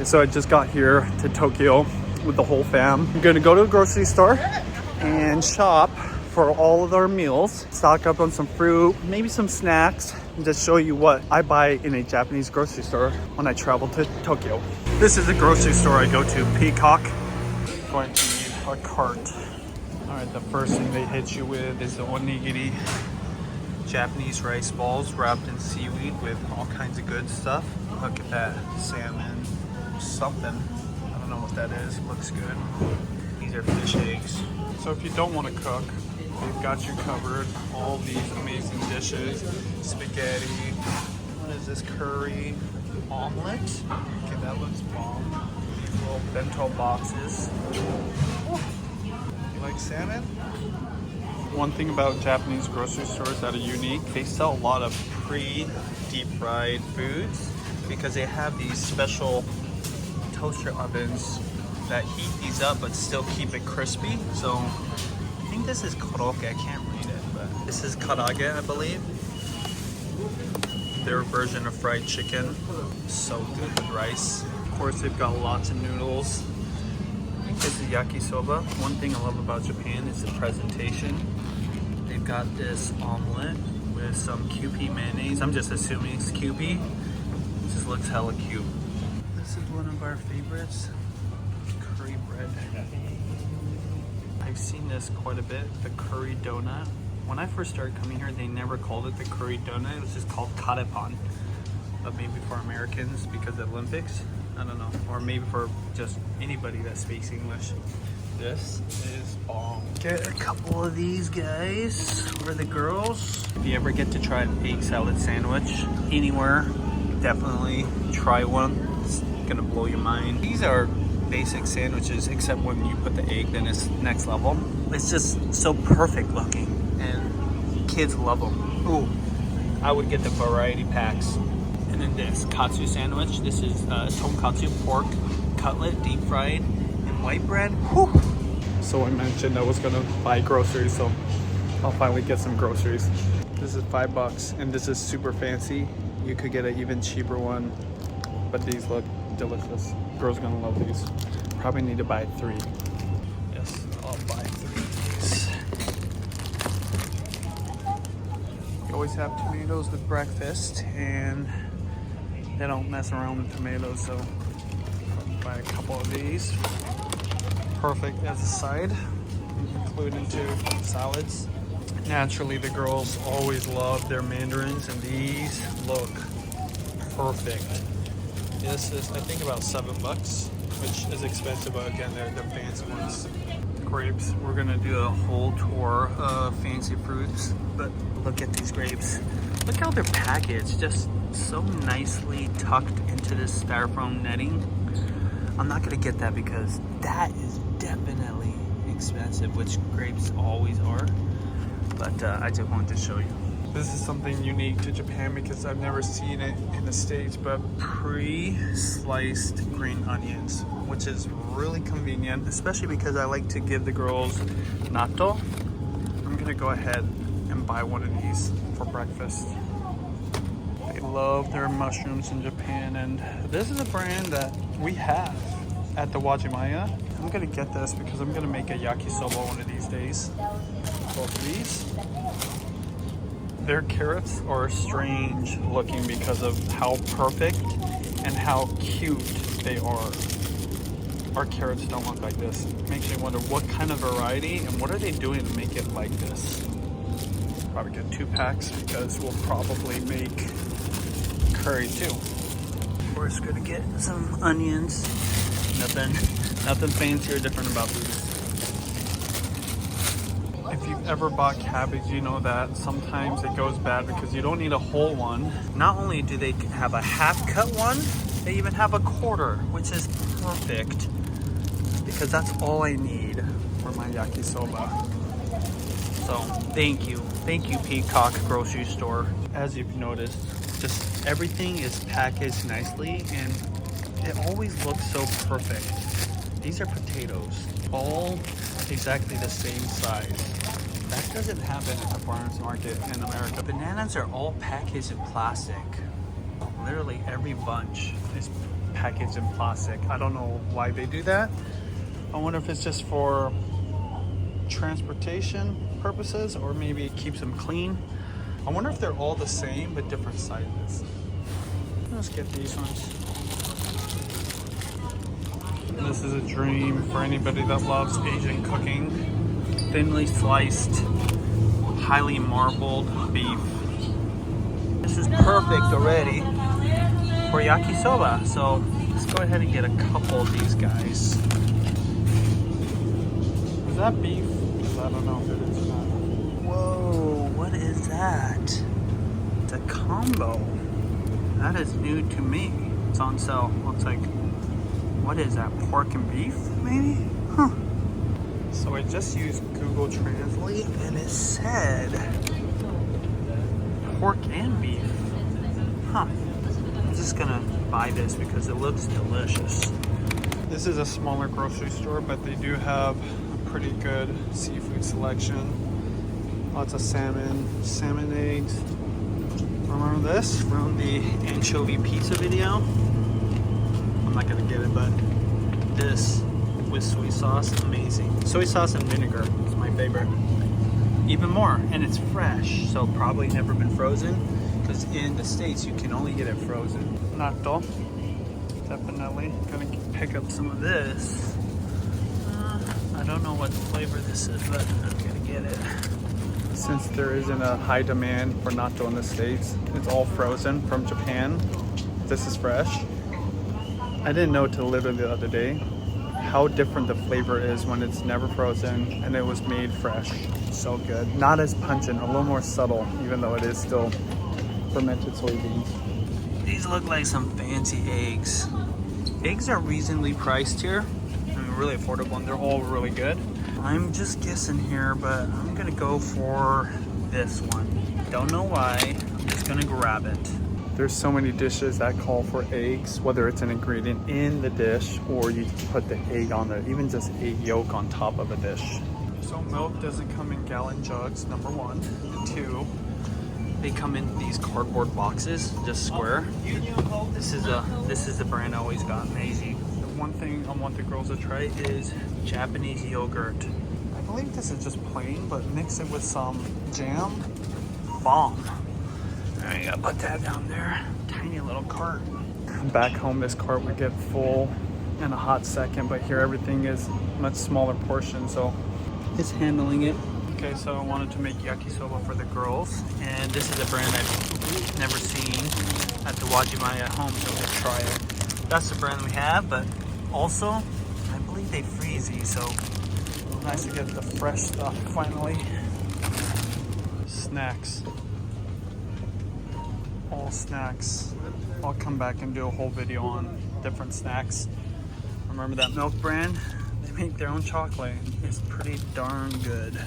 So I just got here to Tokyo with the whole fam. I'm gonna go to a grocery store and shop for all of our meals, stock up on some fruit, maybe some snacks, and just show you what I buy in a Japanese grocery store when I travel to Tokyo. This is the grocery store I go to, Peacock. Going to need a cart. All right, the first thing they hit you with is the onigiri, Japanese rice balls wrapped in seaweed with all kinds of good stuff. Look at that, salmon, something. I don't know what that is, looks good. These are fish eggs. So if you don't want to cook, they've got you covered. All these amazing dishes, spaghetti, what is this, curry, omelet. Okay, that looks bomb. These little bento boxes. You like salmon? One thing about Japanese grocery stores that are unique, they sell a lot of pre-deep fried foods because they have these special toaster ovens that heat these up but still keep it crispy. So I think this is koroke, I can't read it, but this is karage, I believe. Their version of fried chicken. So good with rice. Of course, they've got lots of noodles. I think this is yakisoba. One thing I love about Japan is the presentation. They've got this omelet with some Kewpie mayonnaise. I'm just assuming it's Kewpie. It just looks hella cute. This is one of our favorites, curry bread. I've seen this quite a bit, the curry donut. When I first started coming here, they never called it the curry donut. It was just called karepan. But maybe for Americans because of Olympics, I don't know. Or maybe for just anybody that speaks English. This is bomb. Get a couple of these guys for the girls. If you ever get to try an egg salad sandwich anywhere, definitely try one. It's gonna blow your mind. These are basic sandwiches, except when you put the egg, then it's next level. It's just so perfect looking, and kids love them. Ooh, I would get the variety packs. And then this katsu sandwich. This is tonkatsu pork cutlet, deep fried, and white bread. Whew. So I mentioned I was gonna buy groceries, so I'll finally get some groceries. This is $5, and this is super fancy. You could get an even cheaper one, but these look delicious. Girls gonna love these. Probably need to buy 3. Yes, I'll buy 3 of these. You always have tomatoes with breakfast, and they don't mess around with tomatoes, so I'll buy a couple of these. Perfect as a side, include into salads. Naturally, the girls always love their mandarins, and these look perfect. This is, I think, about $7, which is expensive, but again, they're the fancy ones. Grapes, we're gonna do a whole tour of fancy fruits, but look at these grapes. Look how they're packaged, just so nicely tucked into this styrofoam netting. I'm not gonna get that because that is definitely expensive, which grapes always are. But I just wanted to show you. This is something unique to Japan because I've never seen it in the States, but pre-sliced green onions, which is really convenient, especially because I like to give the girls natto. I'm gonna go ahead and buy one of these for breakfast. They love their mushrooms in Japan, and this is a brand that we have at the Wajimaya. I'm gonna get this because I'm gonna make a yakisoba one of these days. Both of these. Their carrots are strange looking because of how perfect and how cute they are. Our carrots don't look like this. It makes me wonder what kind of variety and what are they doing to make it like this. Probably get 2 packs because we'll probably make curry too. Of course, gonna get some onions. Nothing fancy or different about these. If you've ever bought cabbage, you know that sometimes it goes bad because you don't need a whole one. Not only do they have a half-cut one, they even have a quarter, which is perfect because that's all I need for my yakisoba. So thank you Peacock grocery store. As you've noticed, just everything is packaged nicely and it always looks so perfect. These are potatoes, all exactly the same size. That doesn't happen at the farmer's market in America. Bananas are all packaged in plastic. Literally every bunch is packaged in plastic. I don't know why they do that. I wonder if it's just for transportation purposes, or maybe it keeps them clean. I wonder if they're all the same but different sizes. Let's get these ones. This is a dream for anybody that loves Asian cooking. Thinly sliced, highly marbled beef. This is perfect already for yakisoba. So let's go ahead and get a couple of these guys. Is that beef? I don't know if it is or not. Whoa, what is that? It's a combo. That is new to me. It's on sale. Looks like, what is that? Pork and beef, maybe? Huh. So I just used Google Translate and it said pork and beef. Huh. I'm just gonna buy this because it looks delicious. This is a smaller grocery store, but they do have a pretty good seafood selection. Lots of salmon eggs. Remember this from the anchovy pizza video? I'm not gonna get it, but this with soy sauce, amazing. Soy sauce and vinegar is my favorite. Even more, and it's fresh, so probably never been frozen, because in the States you can only get it frozen. Natto, definitely. Gonna pick up some of this. I don't know what flavor this is, but I'm gonna get it. Since there isn't a high demand for natto in the States, it's all frozen from Japan. This is fresh. I didn't know till literally the other day how different the flavor is when it's never frozen and it was made fresh. So good. Not as pungent, a little more subtle, even though it is still fermented soybeans. These look like some fancy eggs. Eggs are reasonably priced here. I mean, really affordable, and they're all really good. I'm just guessing here, but I'm gonna go for this one. Don't know why, I'm just gonna grab it. There's so many dishes that call for eggs, whether it's an ingredient in the dish or you put the egg on there, even just egg yolk on top of a dish. So milk doesn't come in gallon jugs, number one. And two, they come in these cardboard boxes, just square. This is the brand I always got, Meiji. The one thing I want the girls to try is Japanese yogurt. I believe this is just plain, but mix it with some jam. Bomb. I gotta put that down there. Tiny little cart. Back home, this cart would get full in a hot second, but here everything is much smaller portions, so it's handling it. Okay, so I wanted to make yakisoba for the girls, and this is a brand I've never seen at the Wajimai at home, so let's try it. That's the brand we have, but also, I believe they freeze these, so nice to get the fresh stuff finally. Snacks. All snacks. I'll come back and do a whole video on different snacks. Remember that milk brand? They make their own chocolate. It's pretty darn good.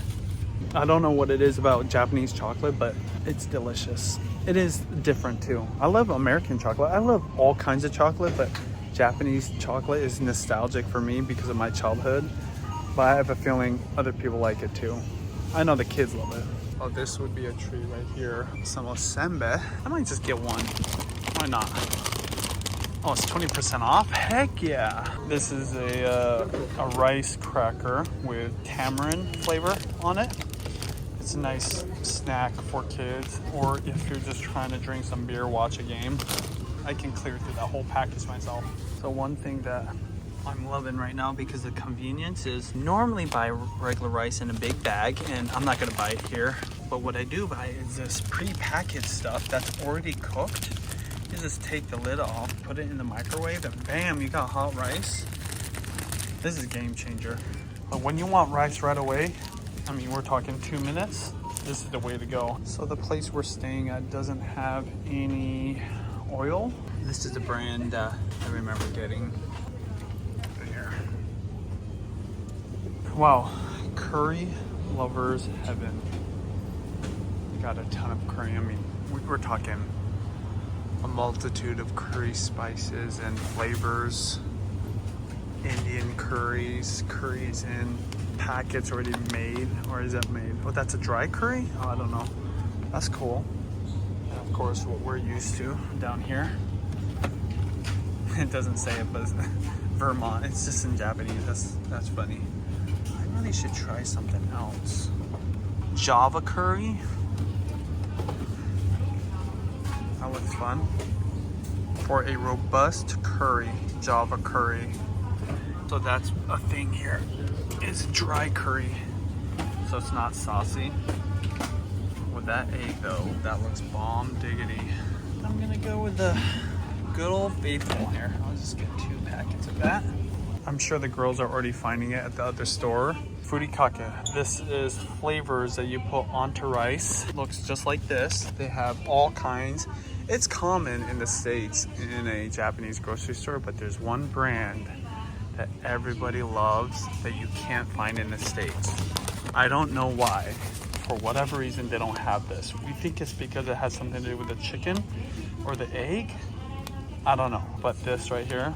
I don't know what it is about Japanese chocolate, but it's delicious. It is different too. I love American chocolate. I love all kinds of chocolate, but Japanese chocolate is nostalgic for me because of my childhood. But I have a feeling other people like it too. I know the kids love it. Oh, this would be a treat right here. Some osenbe. I might just get one. Why not? Oh, it's 20% off? Heck yeah. This is a rice cracker with tamarind flavor on it. It's a nice snack for kids, or if you're just trying to drink some beer, watch a game. I can clear through that whole package myself. So one thing that I'm loving right now because of convenience is normally buy regular rice in a big bag, and I'm not gonna buy it here. But what I do buy is this pre-packaged stuff that's already cooked. You just take the lid off, put it in the microwave, and bam, you got hot rice. This is a game changer. But when you want rice right away, I mean, we're talking 2 minutes, this is the way to go. So the place we're staying at doesn't have any oil. This is the brand I remember getting. Here. Wow, curry lovers heaven. Got a ton of curry. I mean, we're talking a multitude of curry spices and flavors. Indian curries in packets already made, or is that made? Oh, that's a dry curry? Oh, I don't know. That's cool. And of course, what we're used to down here. It doesn't say it, but Vermont. It's just in Japanese. That's funny. I really should try something else. Java curry. That looks fun. For a robust curry, Java curry. So that's a thing here. It's dry curry, so it's not saucy. With that egg though, that looks bomb diggity. I'm gonna go with the good old faithful here. I'll just get 2 packets of that. I'm sure the girls are already finding it at the other store. Furikake. This is flavors that you put onto rice. Looks just like this. They have all kinds. It's common in the States in a Japanese grocery store, but there's one brand that everybody loves that you can't find in the States. I don't know why. For whatever reason, they don't have this. We think it's because it has something to do with the chicken or the egg. I don't know, but this right here,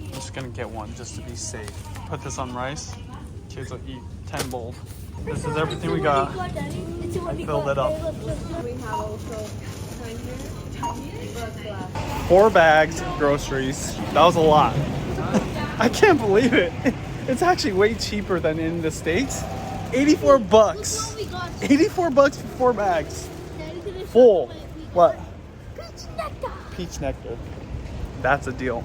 I'm just gonna get one just to be safe. Put this on rice. Kids will eat 10 bowls. This is everything we got. I filled it up. We have also 4 bags of groceries. That was a lot. I can't believe it. It's actually way cheaper than in the States. 84 bucks. 84 bucks for 4 bags. Full. What? peach nectar. Peach nectar. That's a deal.